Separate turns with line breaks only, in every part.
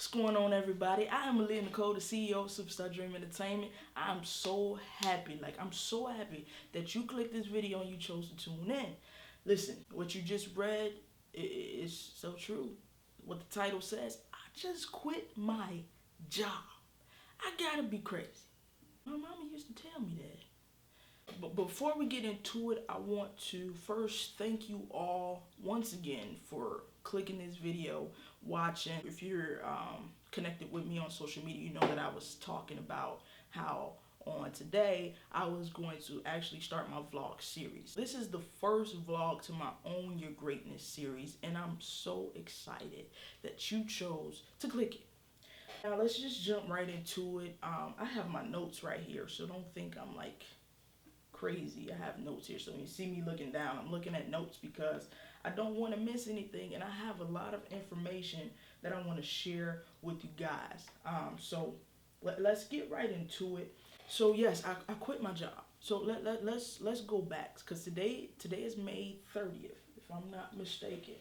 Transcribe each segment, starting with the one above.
What's going on, everybody? I am Aaliyah Nicole, the CEO of Superstar Dream Entertainment. I'm so happy, I'm so happy that you clicked this video and you chose to tune in. Listen, what you just read is so true. What the title says, I just quit my job. I gotta be crazy. My mama used to tell me that. But before we get into it, I want to first thank you all once again for clicking this video, watching. If you're connected with me on social media, you know that I was talking about how on today I was going to actually start my vlog series. This is the first vlog to my Own Your Greatness series, and I'm so excited that you chose to click it. Now let's just jump right into it. I have my notes right here, so don't think I'm like crazy. I have notes here, so when you see me looking down, I'm looking at notes because I don't want to miss anything, and I have a lot of information that I want to share with you guys. So let's get right into it. So yes, I quit my job. So let's go back because today is May 30th, if I'm not mistaken.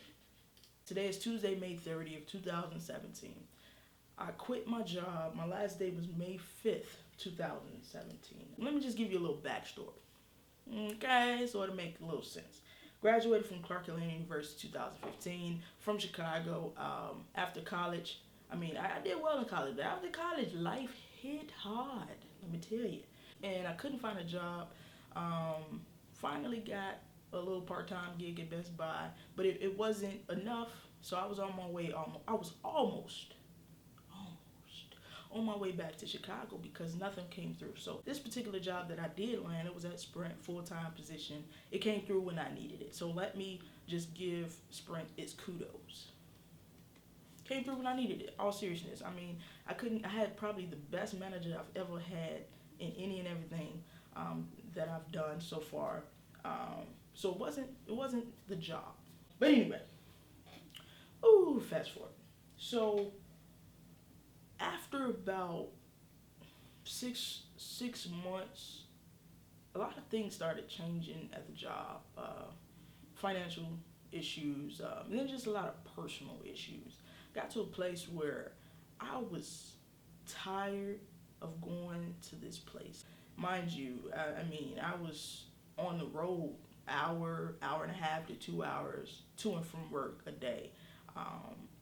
Today is Tuesday, May 30th, 2017. I quit my job. My last day was May 5th, 2017. Let me just give you a little backstory. Okay, so it'll make a little sense. Graduated from Clark Atlanta University 2015 from Chicago. After college, I did well in college, but after college, life hit hard, let me tell you. And I couldn't find a job. Finally got a little part-time gig at Best Buy, but it wasn't enough, so I was on my way. I was almost on my way back to Chicago because nothing came through. So this particular job that I did land, it was at Sprint, full-time position. It came through when I needed it. So let me just give Sprint its kudos. Came through when I needed it, all seriousness. I had probably the best manager I've ever had in any and everything that I've done so far. So it wasn't the job. But anyway, fast forward. So after about six months, a lot of things started changing at the job. Financial issues, and then just a lot of personal issues. Got to a place where I was tired of going to this place. Mind you, I was on the road hour and a half to 2 hours to and from work a day.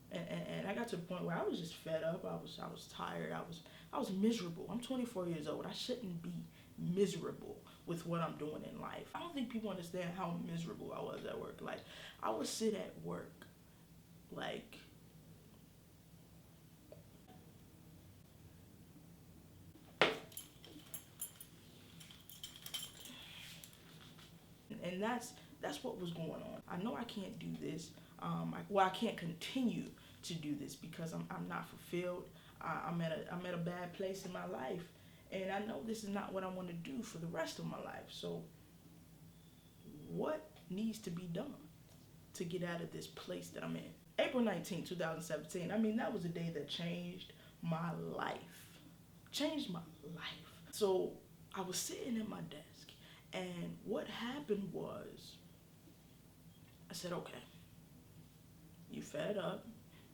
And I got to the point where I was just fed up. I was tired. I was miserable. I'm 24 years old. I shouldn't be miserable with what I'm doing in life. I don't think people understand how miserable I was at work. Like, I would sit at work like and that's what was going on. I know I can't do this. I can't continue to do this because I'm not fulfilled. I'm at a bad place in my life, and I know this is not what I want to do for the rest of my life. So what needs to be done to get out of this place that I'm in? April 19, 2017. That was a day that changed my life. Changed my life. So I was sitting at my desk, and what happened was I said, okay, you fed up,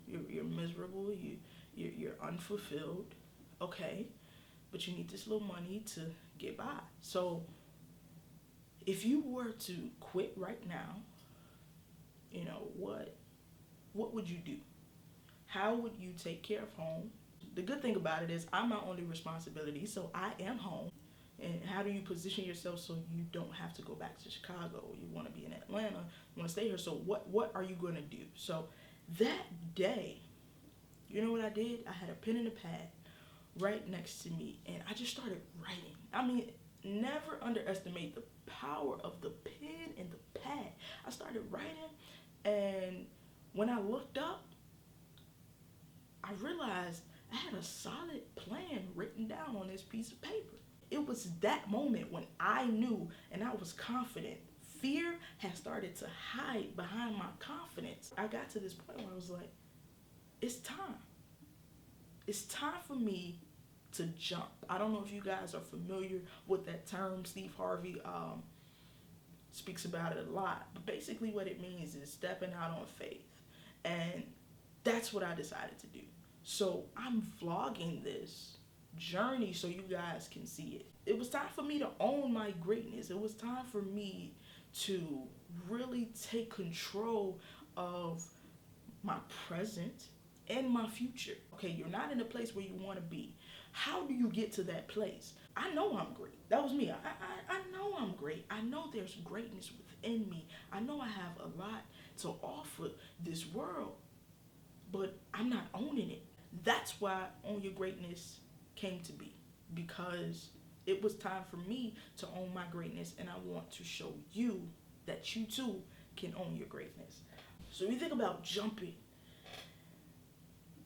you're miserable, you're unfulfilled, okay, but you need this little money to get by. So if you were to quit right now, what would you do? How would you take care of home? The good thing about it is I'm my only responsibility, so I am home. And how do you position yourself so you don't have to go back to Chicago? You want to be in Atlanta, you want to stay here. So what are you going to do? So that day, you know what I did? I had a pen and a pad right next to me, and I just started writing. Never underestimate the power of the pen and the pad. I started writing, and when I looked up, I realized I had a solid plan written down on this piece of paper. It was that moment when I knew and I was confident. Fear had started to hide behind my confidence. I got to this point where I was like, it's time. It's time for me to jump. I don't know if you guys are familiar with that term. Steve Harvey speaks about it a lot. But basically what it means is stepping out on faith. And that's what I decided to do. So I'm vlogging this journey so you guys can see it. It was time for me to own my greatness. It was time for me to really take control of my present and my future. Okay, you're not in the place where you want to be. How do you get to that place? I know I'm great. That was me. I know I'm great. I know there's greatness within me. I know I have a lot to offer this world, but I'm not owning it. That's why Own Your Greatness came to be, because it was time for me to own my greatness, and I want to show you that you too can own your greatness. So you think about jumping,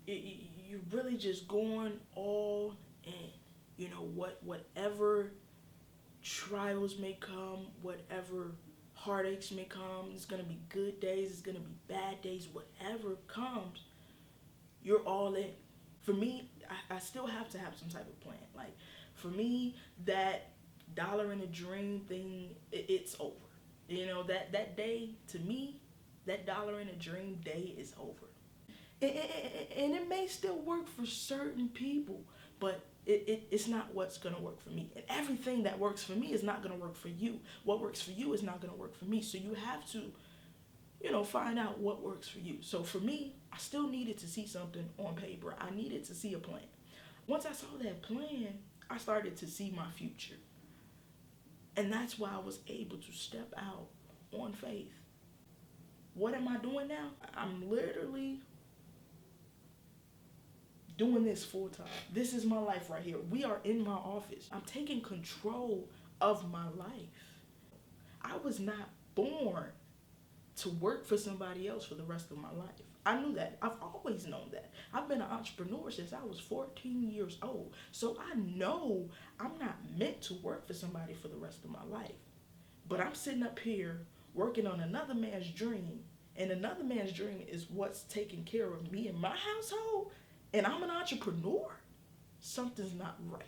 you're really just going all in. You know, whatever trials may come, whatever heartaches may come, it's gonna be good days, it's gonna be bad days, whatever comes, you're all in. For me, I still have to have some type of plan. Like, for me, that dollar in a dream thing, it's over. You know, that day, to me, that dollar in a dream day is over. And it may still work for certain people, but it's not what's going to work for me. And everything that works for me is not going to work for you. What works for you is not going to work for me. So you have to, find out what works for you. So for me, I still needed to see something on paper. I needed to see a plan. Once I saw that plan, I started to see my future. And that's why I was able to step out on faith. What am I doing now? I'm literally doing this full time. This is my life right here. We are in my office. I'm taking control of my life. I was not born to work for somebody else for the rest of my life. I knew that. I've always known that. I've been an entrepreneur since I was 14 years old. So I know I'm not meant to work for somebody for the rest of my life. But I'm sitting up here working on another man's dream, and another man's dream is what's taking care of me and my household, and I'm an entrepreneur. Something's not right.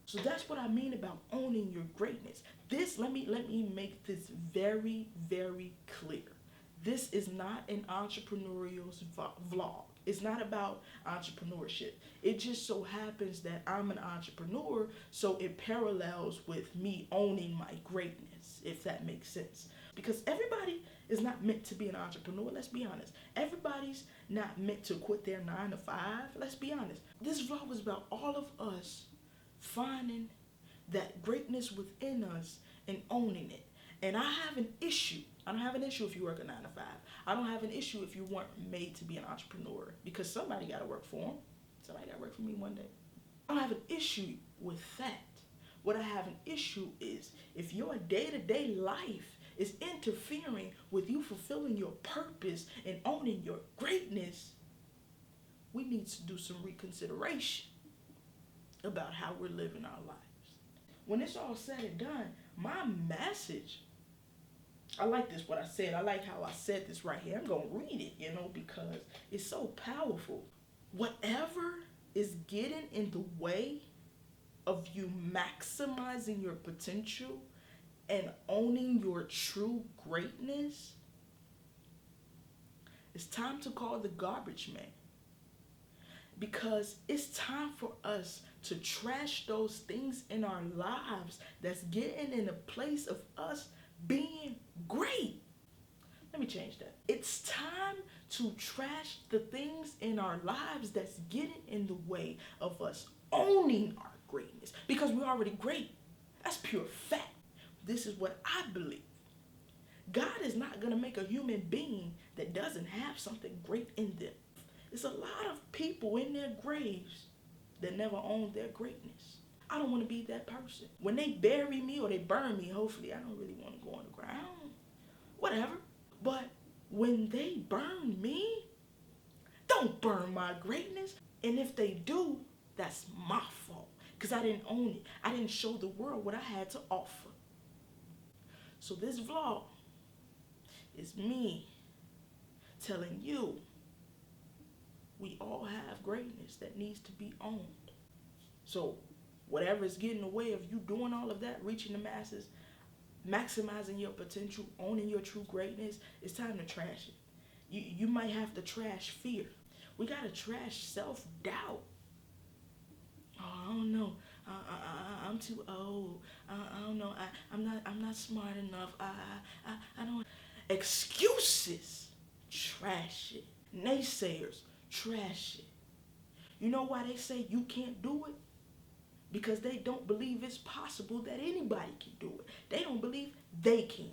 So that's what I mean about owning your greatness. Let me make this very, very clear. This is not an entrepreneurial vlog. It's not about entrepreneurship. It just so happens that I'm an entrepreneur, so it parallels with me owning my greatness, if that makes sense. Because everybody is not meant to be an entrepreneur, let's be honest. Everybody's not meant to quit their 9 to 5, let's be honest. This vlog was about all of us finding that greatness within us and owning it. And I have an issue. I don't have an issue if you work a 9 to 5. I don't have an issue if you weren't made to be an entrepreneur, because somebody got to work for them. Somebody got to work for me one day. I don't have an issue with that. What I have an issue is if your day-to-day life is interfering with you fulfilling your purpose and owning your greatness, we need to do some reconsideration about how we're living our lives. When it's all said and done, my message, I like this, what I said. I like how I said this right here. I'm going to read it, because it's so powerful. Whatever is getting in the way of you maximizing your potential and owning your true greatness, it's time to call the garbage man. Because it's time for us to trash those things in our lives that's getting in the place of us being great. Let me change that. It's time to trash the things in our lives that's getting in the way of us owning our greatness. Because we're already great. That's pure fact. This is what I believe. God is not going to make a human being that doesn't have something great in them. There's a lot of people in their graves that never owned their greatness. I don't want to be that person. When they bury me or they burn me, hopefully I don't really want to go on the ground. Whatever. But when they burn me, don't burn my greatness. And if they do, that's my fault. Because I didn't own it. I didn't show the world what I had to offer. So this vlog is me telling you we all have greatness that needs to be owned. So whatever is getting in the way of you doing all of that, reaching the masses, maximizing your potential, owning your true greatness, it's time to trash it. You might have to trash fear, We gotta trash self-doubt. Oh, I don't know. I'm too old. I don't know. I'm not smart enough. I don't. Excuses. Trash it. Naysayers. Trash it. You know why they say you can't do it? Because they don't believe it's possible that anybody can do it. They don't believe they can.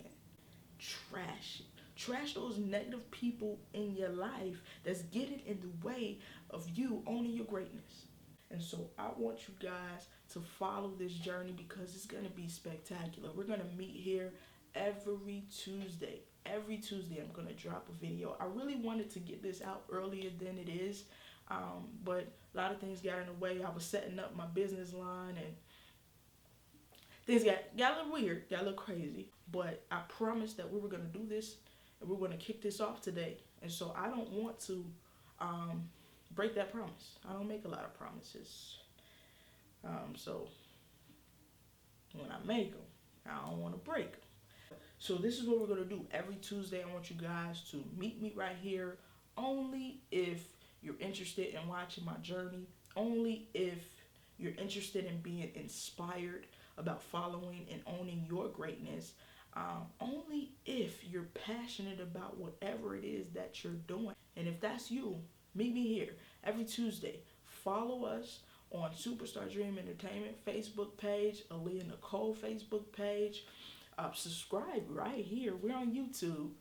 Trash it. Trash those negative people in your life that's getting in the way of you owning your greatness. And so I want you guys to follow this journey because it's going to be spectacular. We're going to meet here every Tuesday. Every Tuesday I'm going to drop a video. I really wanted to get this out earlier than it is, but a lot of things got in the way. I was setting up my business line and things got a little weird, got a little crazy. But I promised that we were going to do this and we're going to kick this off today. And so I don't want to break that promise. I don't make a lot of promises. So when I make them, I don't want to break them. So this is what we're going to do. Every Tuesday, I want you guys to meet me right here only if you're interested in watching my journey, only if you're interested in being inspired about following and owning your greatness, only if you're passionate about whatever it is that you're doing. And if that's you, meet me here every Tuesday. Follow us on Superstar Dream Entertainment Facebook page, Aaliyah Nicole Facebook page. Subscribe right here. We're on YouTube.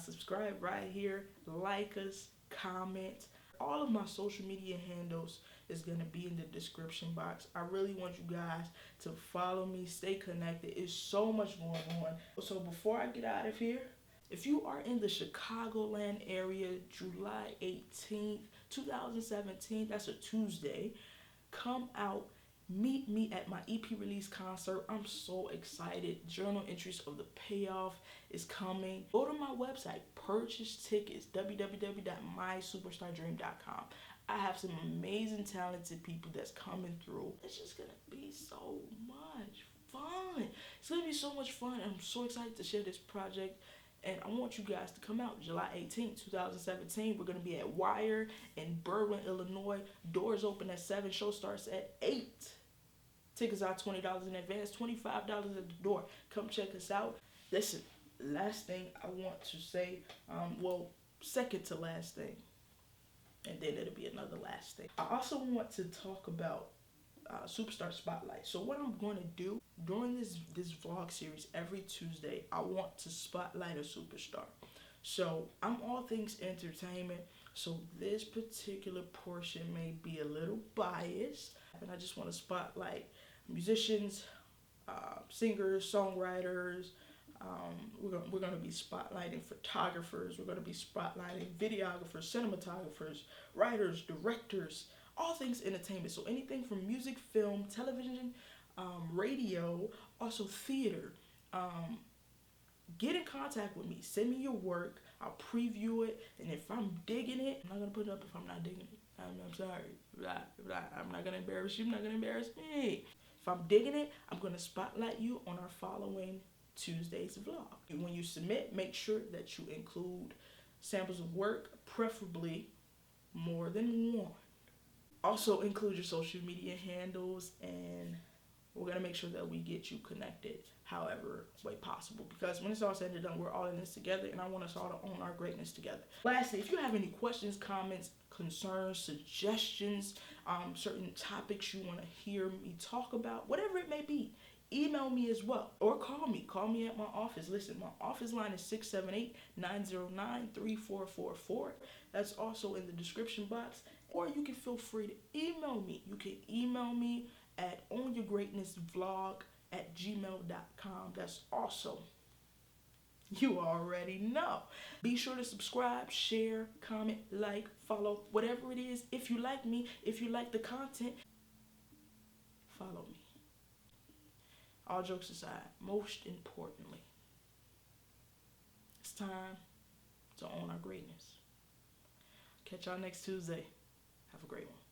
Subscribe right here. Like us. Comment. All of my social media handles is going to be in the description box. I really want you guys to follow me. Stay connected. It's so much going on. So before I get out of here, if you are in the Chicagoland area, July 18th, 2017, that's a Tuesday, come out. Meet me at my EP release concert. I'm so excited. Journal entries of the payoff is coming. Go to my website, purchase tickets, www.mysuperstardream.com. I have some amazing, talented people that's coming through. It's just going to be so much fun. It's going to be so much fun. I'm so excited to share this project. And I want you guys to come out July 18th, 2017. We're going to be at Wire in Berlin, Illinois. Doors open at 7. Show starts at 8. Tickets are $20 in advance, $25 at the door. Come check us out. Listen, last thing I want to say, second to last thing. And then it'll be another last thing. I also want to talk about Superstar Spotlight. So what I'm going to do during this vlog series every Tuesday, I want to spotlight a superstar. So I'm all things entertainment. So this particular portion may be a little biased. And I just want to spotlight musicians, singers, songwriters. We're going to be spotlighting photographers. We're going to be spotlighting videographers, cinematographers, writers, directors, all things entertainment. So anything from music, film, television, radio, also theater. Get in contact with me. Send me your work. I'll preview it. And if I'm digging it, I'm not going to put it up if I'm not digging it. I'm sorry. I'm not going to embarrass you. I'm not going to embarrass me. If I'm digging it, I'm going to spotlight you on our following Tuesday's vlog. When you submit, make sure that you include samples of work, preferably more than one. Also include your social media handles, and we're going to make sure that we get you connected however way possible, because when it's all said and done, we're all in this together, and I want us all to own our greatness together. Lastly, if you have any questions, comments, concerns, suggestions, certain topics you want to hear me talk about, whatever it may be, email me as well, or call me. Call me at my office. Listen, my office line is 678-909-3444. That's also in the description box. Or you can feel free to email me. You can email me at ownyourgreatnessvlog@gmail.com. That's also, you already know. Be sure to subscribe, share, comment, like, follow, whatever it is. If you like me, if you like the content, follow me. All jokes aside, most importantly, it's time to own our greatness. Catch y'all next Tuesday. Have a great one.